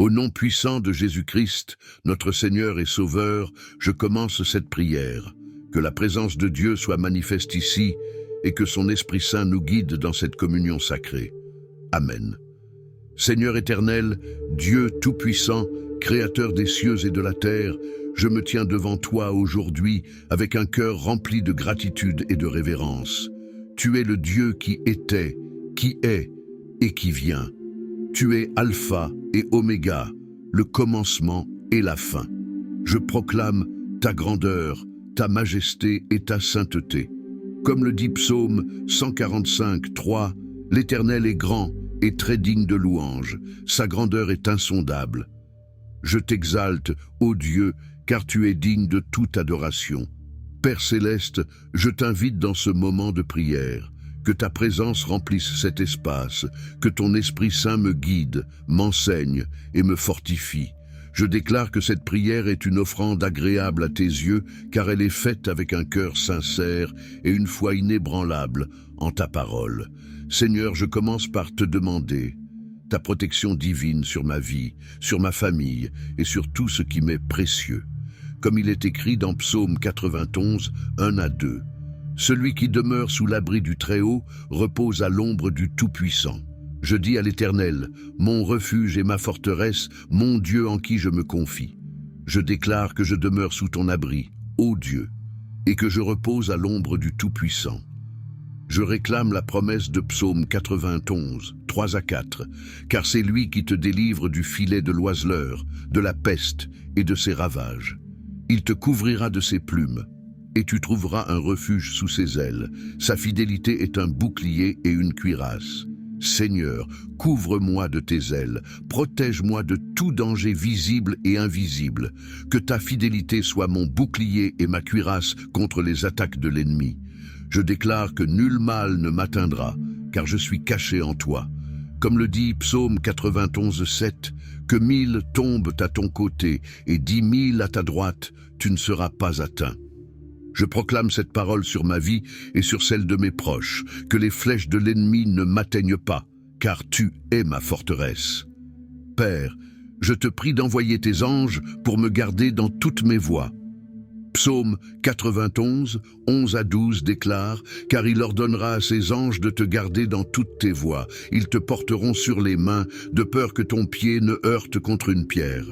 Au nom puissant de Jésus-Christ, notre Seigneur et Sauveur, je commence cette prière. Que la présence de Dieu soit manifeste ici et que son Esprit Saint nous guide dans cette communion sacrée. Amen. Seigneur éternel, Dieu tout-puissant, Créateur des cieux et de la terre, je me tiens devant toi aujourd'hui avec un cœur rempli de gratitude et de révérence. Tu es le Dieu qui était, qui est et qui vient. Tu es Alpha et Oméga, le commencement et la fin. Je proclame ta grandeur, ta majesté et ta sainteté. Comme le dit Psaume 145, 3, l'Éternel est grand et très digne de louange, sa grandeur est insondable. Je t'exalte, ô Dieu, car tu es digne de toute adoration. Père céleste, je t'invite dans ce moment de prière, que ta présence remplisse cet espace, que ton Esprit Saint me guide, m'enseigne et me fortifie. Je déclare que cette prière est une offrande agréable à tes yeux, car elle est faite avec un cœur sincère et une foi inébranlable en ta parole. Seigneur, je commence par te demander ta protection divine sur ma vie, sur ma famille et sur tout ce qui m'est précieux. Comme il est écrit dans Psaume 91, 1 à 2. Celui qui demeure sous l'abri du Très-Haut repose à l'ombre du Tout-Puissant. Je dis à l'Éternel, mon refuge et ma forteresse, mon Dieu en qui je me confie. Je déclare que je demeure sous ton abri, ô Dieu, et que je repose à l'ombre du Tout-Puissant. Je réclame la promesse de Psaume 91, 3 à 4, car c'est lui qui te délivre du filet de l'oiseleur, de la peste et de ses ravages. Il te couvrira de ses plumes, et tu trouveras un refuge sous ses ailes. Sa fidélité est un bouclier et une cuirasse. Seigneur, couvre-moi de tes ailes, protège-moi de tout danger visible et invisible. Que ta fidélité soit mon bouclier et ma cuirasse contre les attaques de l'ennemi. Je déclare que nul mal ne m'atteindra, car je suis caché en toi. Comme le dit Psaume 91, 7, que 1000 tombent à ton côté et 10 000 à ta droite, tu ne seras pas atteint. Je proclame cette parole sur ma vie et sur celle de mes proches, que les flèches de l'ennemi ne m'atteignent pas, car tu es ma forteresse. Père, je te prie d'envoyer tes anges pour me garder dans toutes mes voies. Psaume 91, 11 à 12 déclare « Car il ordonnera à ses anges de te garder dans toutes tes voies. Ils te porteront sur les mains, de peur que ton pied ne heurte contre une pierre. »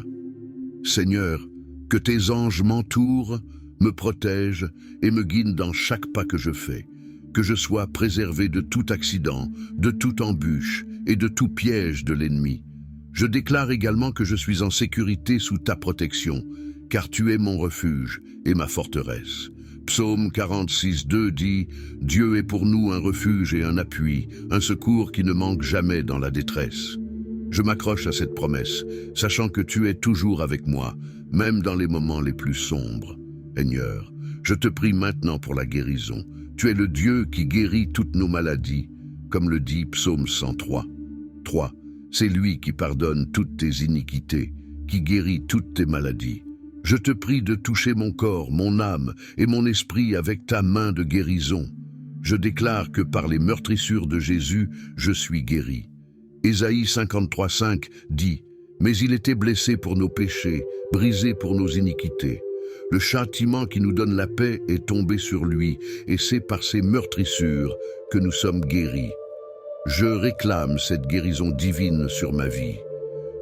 Seigneur, que tes anges m'entourent, me protègent et me guident dans chaque pas que je fais. Que je sois préservé de tout accident, de toute embûche et de tout piège de l'ennemi. Je déclare également que je suis en sécurité sous ta protection, car tu es mon refuge et ma forteresse. Psaume 46, 2 dit « Dieu est pour nous un refuge et un appui, un secours qui ne manque jamais dans la détresse. » Je m'accroche à cette promesse, sachant que tu es toujours avec moi, même dans les moments les plus sombres. Seigneur, je te prie maintenant pour la guérison. Tu es le Dieu qui guérit toutes nos maladies, comme le dit Psaume 103. 3. C'est lui qui pardonne toutes tes iniquités, qui guérit toutes tes maladies. Je te prie de toucher mon corps, mon âme et mon esprit avec ta main de guérison. Je déclare que par les meurtrissures de Jésus, je suis guéri. Ésaïe 53, 5 dit « Mais il était blessé pour nos péchés, brisé pour nos iniquités. Le châtiment qui nous donne la paix est tombé sur lui, et c'est par ses meurtrissures que nous sommes guéris. » Je réclame cette guérison divine sur ma vie.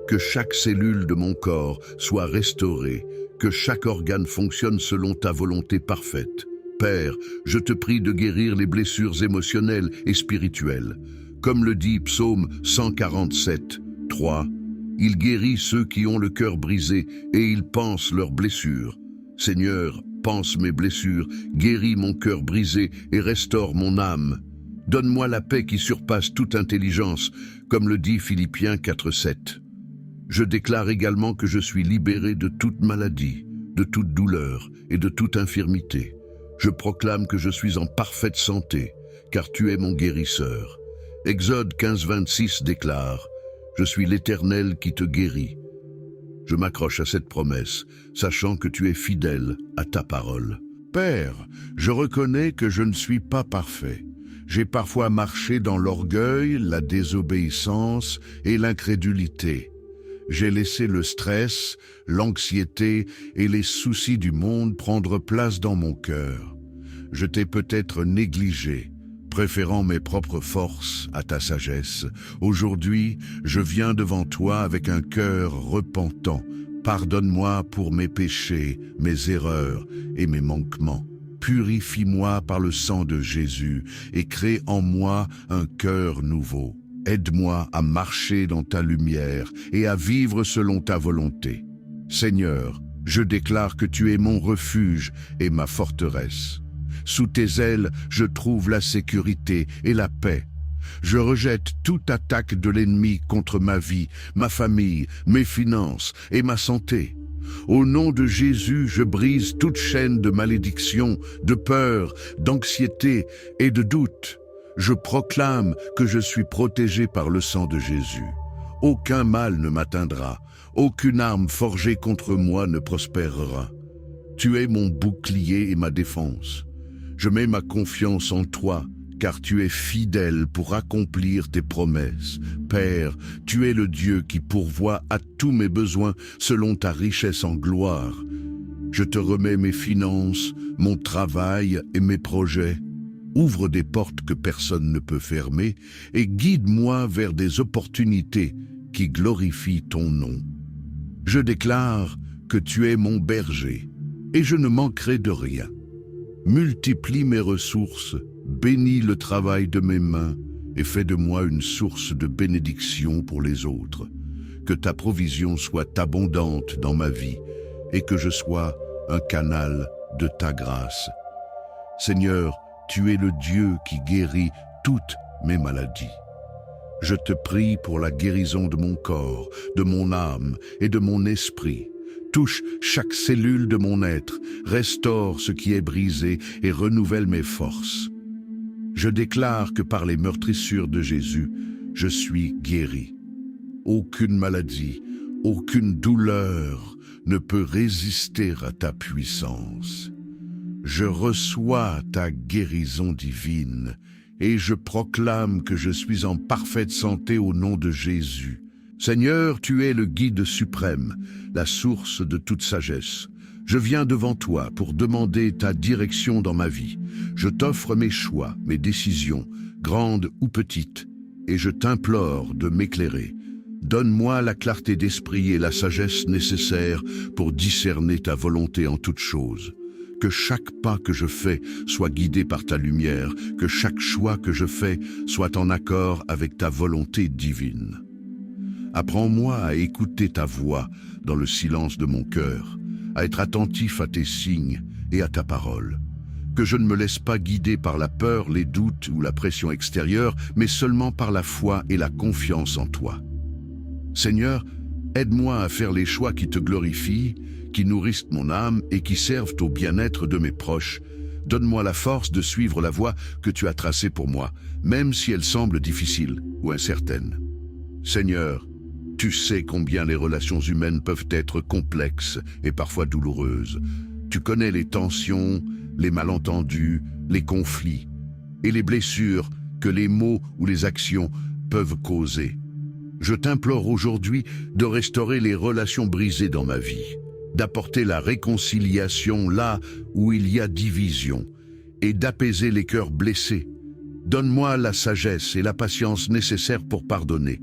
Que chaque cellule de mon corps soit restaurée, que chaque organe fonctionne selon ta volonté parfaite. Père, je te prie de guérir les blessures émotionnelles et spirituelles. Comme le dit Psaume 147, 3, « Il guérit ceux qui ont le cœur brisé et il pense leurs blessures. Seigneur, pense mes blessures, guéris mon cœur brisé et restaure mon âme. Donne-moi la paix qui surpasse toute intelligence, comme le dit Philippiens 4, 7. Je déclare également que je suis libéré de toute maladie, de toute douleur et de toute infirmité. Je proclame que je suis en parfaite santé, car tu es mon guérisseur. Exode 15, 26 déclare « Je suis l'Éternel qui te guérit. » Je m'accroche à cette promesse, sachant que tu es fidèle à ta parole. Père, je reconnais que je ne suis pas parfait. J'ai parfois marché dans l'orgueil, la désobéissance et l'incrédulité. J'ai laissé le stress, l'anxiété et les soucis du monde prendre place dans mon cœur. Je t'ai peut-être négligé, préférant mes propres forces à ta sagesse. Aujourd'hui, je viens devant toi avec un cœur repentant. Pardonne-moi pour mes péchés, mes erreurs et mes manquements. Purifie-moi par le sang de Jésus et crée en moi un cœur nouveau. Aide-moi à marcher dans ta lumière et à vivre selon ta volonté. Seigneur, je déclare que tu es mon refuge et ma forteresse. Sous tes ailes, je trouve la sécurité et la paix. Je rejette toute attaque de l'ennemi contre ma vie, ma famille, mes finances et ma santé. Au nom de Jésus, je brise toute chaîne de malédiction, de peur, d'anxiété et de doute. Je proclame que je suis protégé par le sang de Jésus. Aucun mal ne m'atteindra, aucune arme forgée contre moi ne prospérera. Tu es mon bouclier et ma défense. Je mets ma confiance en toi, car tu es fidèle pour accomplir tes promesses. Père, tu es le Dieu qui pourvoit à tous mes besoins selon ta richesse en gloire. Je te remets mes finances, mon travail et mes projets. Ouvre des portes que personne ne peut fermer et guide-moi vers des opportunités qui glorifient ton nom. Je déclare que tu es mon berger et je ne manquerai de rien. Multiplie mes ressources, bénis le travail de mes mains et fais de moi une source de bénédiction pour les autres. Que ta provision soit abondante dans ma vie et que je sois un canal de ta grâce. Seigneur, tu es le Dieu qui guérit toutes mes maladies. Je te prie pour la guérison de mon corps, de mon âme et de mon esprit. Touche chaque cellule de mon être, restaure ce qui est brisé et renouvelle mes forces. Je déclare que par les meurtrissures de Jésus, je suis guéri. Aucune maladie, aucune douleur ne peut résister à ta puissance. Je reçois ta guérison divine et je proclame que je suis en parfaite santé au nom de Jésus. Seigneur, tu es le guide suprême, la source de toute sagesse. Je viens devant toi pour demander ta direction dans ma vie. Je t'offre mes choix, mes décisions, grandes ou petites, et je t'implore de m'éclairer. Donne-moi la clarté d'esprit et la sagesse nécessaires pour discerner ta volonté en toutes choses. Que chaque pas que je fais soit guidé par ta lumière, que chaque choix que je fais soit en accord avec ta volonté divine. Apprends-moi à écouter ta voix dans le silence de mon cœur, à être attentif à tes signes et à ta parole. Que je ne me laisse pas guider par la peur, les doutes ou la pression extérieure, mais seulement par la foi et la confiance en toi. Seigneur, aide-moi à faire les choix qui te glorifient, qui nourrissent mon âme et qui servent au bien-être de mes proches. Donne-moi la force de suivre la voie que tu as tracée pour moi, même si elle semble difficile ou incertaine. Seigneur, tu sais combien les relations humaines peuvent être complexes et parfois douloureuses. Tu connais les tensions, les malentendus, les conflits et les blessures que les mots ou les actions peuvent causer. Je t'implore aujourd'hui de restaurer les relations brisées dans ma vie, d'apporter la réconciliation là où il y a division et d'apaiser les cœurs blessés. Donne-moi la sagesse et la patience nécessaires pour pardonner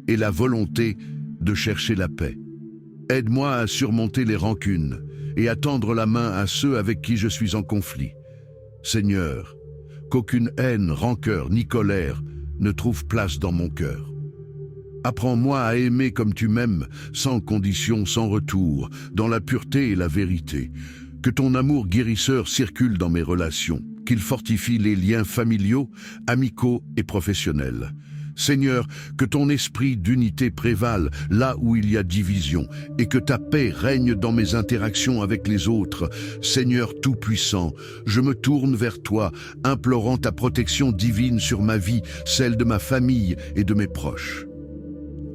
et la volonté de chercher la paix. Aide-moi à surmonter les rancunes et à tendre la main à ceux avec qui je suis en conflit. Seigneur, qu'aucune haine, rancœur ni colère ne trouve place dans mon cœur. Apprends-moi à aimer comme tu m'aimes, sans condition, sans retour, dans la pureté et la vérité. Que ton amour guérisseur circule dans mes relations, qu'il fortifie les liens familiaux, amicaux et professionnels. Seigneur, que ton esprit d'unité prévale là où il y a division et que ta paix règne dans mes interactions avec les autres. Seigneur Tout-Puissant, je me tourne vers toi, implorant ta protection divine sur ma vie, celle de ma famille et de mes proches.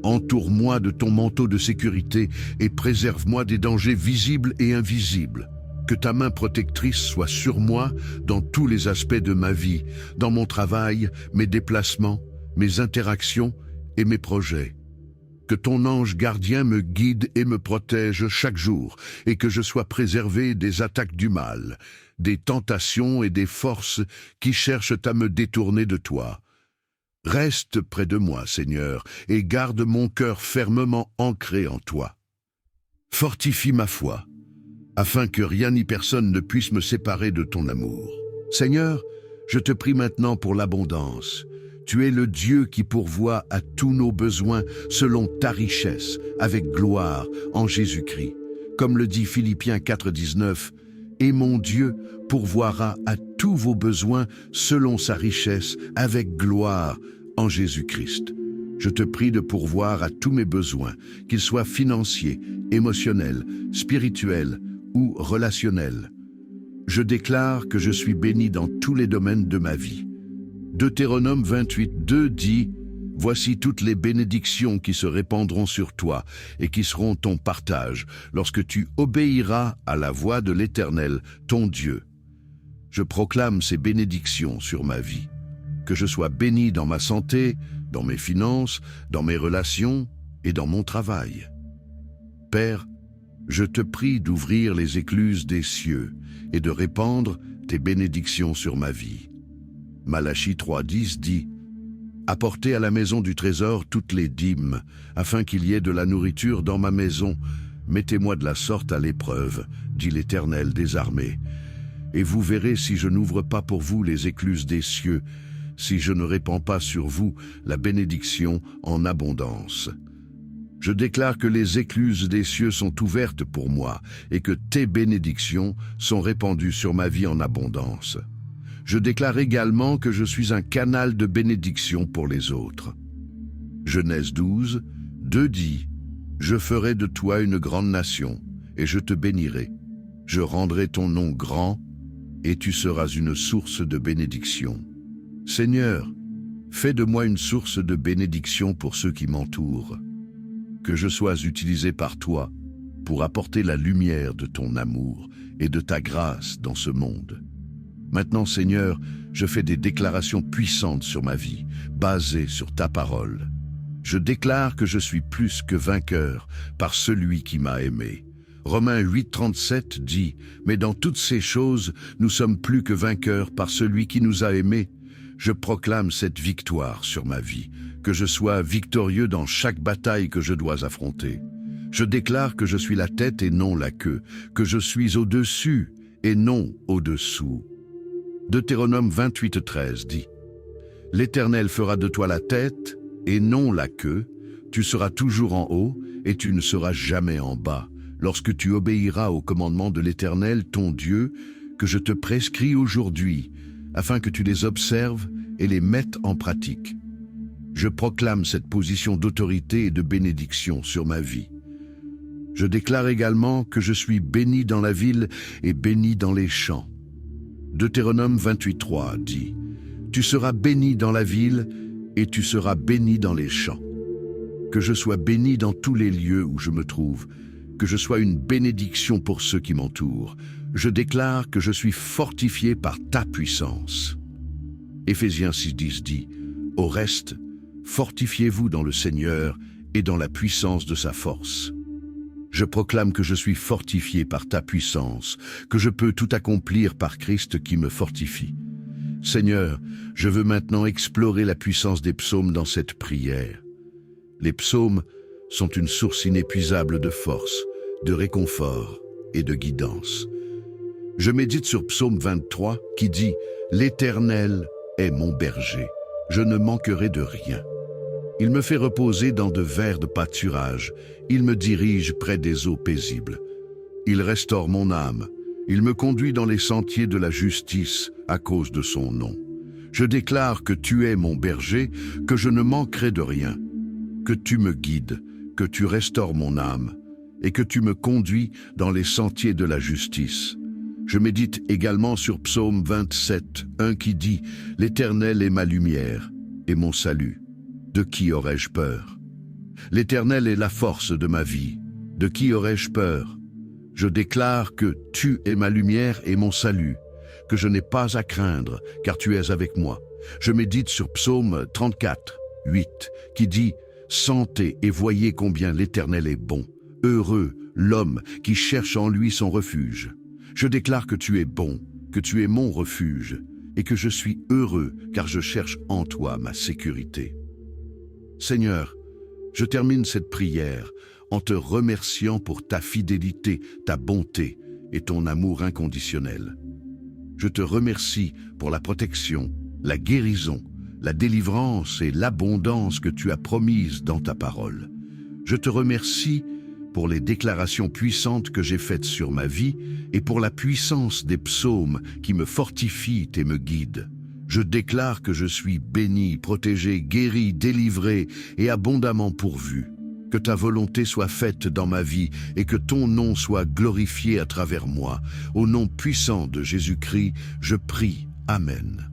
Entoure-moi de ton manteau de sécurité et préserve-moi des dangers visibles et invisibles. Que ta main protectrice soit sur moi dans tous les aspects de ma vie, dans mon travail, mes déplacements, mes interactions et mes projets. Que ton ange gardien me guide et me protège chaque jour, et que je sois préservé des attaques du mal, des tentations et des forces qui cherchent à me détourner de toi. Reste près de moi, Seigneur, et garde mon cœur fermement ancré en toi. Fortifie ma foi, afin que rien ni personne ne puisse me séparer de ton amour. Seigneur, je te prie maintenant pour l'abondance. Tu es le Dieu qui pourvoit à tous nos besoins selon ta richesse, avec gloire en Jésus-Christ. Comme le dit Philippiens 4,19, « Et mon Dieu pourvoira à tous vos besoins selon sa richesse, avec gloire en Jésus-Christ. » Je te prie de pourvoir à tous mes besoins, qu'ils soient financiers, émotionnels, spirituels ou relationnels. Je déclare que je suis béni dans tous les domaines de ma vie. Deutéronome 28:2 dit « Voici toutes les bénédictions qui se répandront sur toi et qui seront ton partage lorsque tu obéiras à la voix de l'Éternel, ton Dieu. » Je proclame ces bénédictions sur ma vie. Que je sois béni dans ma santé, dans mes finances, dans mes relations et dans mon travail. Père, je te prie d'ouvrir les écluses des cieux et de répandre tes bénédictions sur ma vie. Malachie 3:10 dit « Apportez à la maison du trésor toutes les dîmes, afin qu'il y ait de la nourriture dans ma maison. Mettez-moi de la sorte à l'épreuve, dit l'Éternel des armées. Et vous verrez si je n'ouvre pas pour vous les écluses des cieux, si je ne répands pas sur vous la bénédiction en abondance. Je déclare que les écluses des cieux sont ouvertes pour moi et que tes bénédictions sont répandues sur ma vie en abondance. Je déclare également que je suis un canal de bénédiction pour les autres. Genèse 12:2 dit « Je ferai de toi une grande nation, et je te bénirai. Je rendrai ton nom grand, et tu seras une source de bénédiction. » Seigneur, fais de moi une source de bénédiction pour ceux qui m'entourent. Que je sois utilisé par toi pour apporter la lumière de ton amour et de ta grâce dans ce monde. Maintenant, Seigneur, je fais des déclarations puissantes sur ma vie, basées sur ta parole. Je déclare que je suis plus que vainqueur par celui qui m'a aimé. Romains 8:37 dit « Mais dans toutes ces choses, nous sommes plus que vainqueurs par celui qui nous a aimés. » Je proclame cette victoire sur ma vie, que je sois victorieux dans chaque bataille que je dois affronter. Je déclare que je suis la tête et non la queue, que je suis au-dessus et non au-dessous. Deutéronome 28:13 dit « L'Éternel fera de toi la tête et non la queue, tu seras toujours en haut et tu ne seras jamais en bas, lorsque tu obéiras aux commandements de l'Éternel, ton Dieu, que je te prescris aujourd'hui, afin que tu les observes et les mettes en pratique. » Je proclame cette position d'autorité et de bénédiction sur ma vie. Je déclare également que je suis béni dans la ville et béni dans les champs. Deutéronome 28:3 dit « Tu seras béni dans la ville et tu seras béni dans les champs. » Que je sois béni dans tous les lieux où je me trouve, que je sois une bénédiction pour ceux qui m'entourent. Je déclare que je suis fortifié par ta puissance. Éphésiens 6:10 dit « Au reste, fortifiez-vous dans le Seigneur et dans la puissance de sa force. » Je proclame que je suis fortifié par ta puissance, que je peux tout accomplir par Christ qui me fortifie. Seigneur, je veux maintenant explorer la puissance des psaumes dans cette prière. Les psaumes sont une source inépuisable de force, de réconfort et de guidance. Je médite sur Psaume 23 qui dit « L'Éternel est mon berger, je ne manquerai de rien. Il me fait reposer dans de verts pâturages, il me dirige près des eaux paisibles. Il restaure mon âme, il me conduit dans les sentiers de la justice à cause de son nom. Je déclare que tu es mon berger, que je ne manquerai de rien, que tu me guides, que tu restaures mon âme, et que tu me conduis dans les sentiers de la justice. » Je médite également sur Psaume 27:1 qui dit « L'Éternel est ma lumière et mon salut. De qui aurais-je peur? L'Éternel est la force de ma vie. De qui aurais-je peur? Je déclare que tu es ma lumière et mon salut, que je n'ai pas à craindre, car tu es avec moi. » Je médite sur Psaume 34:8 qui dit « Sentez et voyez combien l'Éternel est bon. Heureux l'homme qui cherche en lui son refuge. Je déclare que tu es bon, que tu es mon refuge, et que je suis heureux car je cherche en toi ma sécurité. Seigneur, je termine cette prière en te remerciant pour ta fidélité, ta bonté et ton amour inconditionnel. Je te remercie pour la protection, la guérison, la délivrance et l'abondance que tu as promises dans ta parole. Je te remercie pour les déclarations puissantes que j'ai faites sur ma vie et pour la puissance des psaumes qui me fortifient et me guident. Je déclare que je suis béni, protégé, guéri, délivré et abondamment pourvu. Que ta volonté soit faite dans ma vie et que ton nom soit glorifié à travers moi. Au nom puissant de Jésus-Christ, je prie. Amen.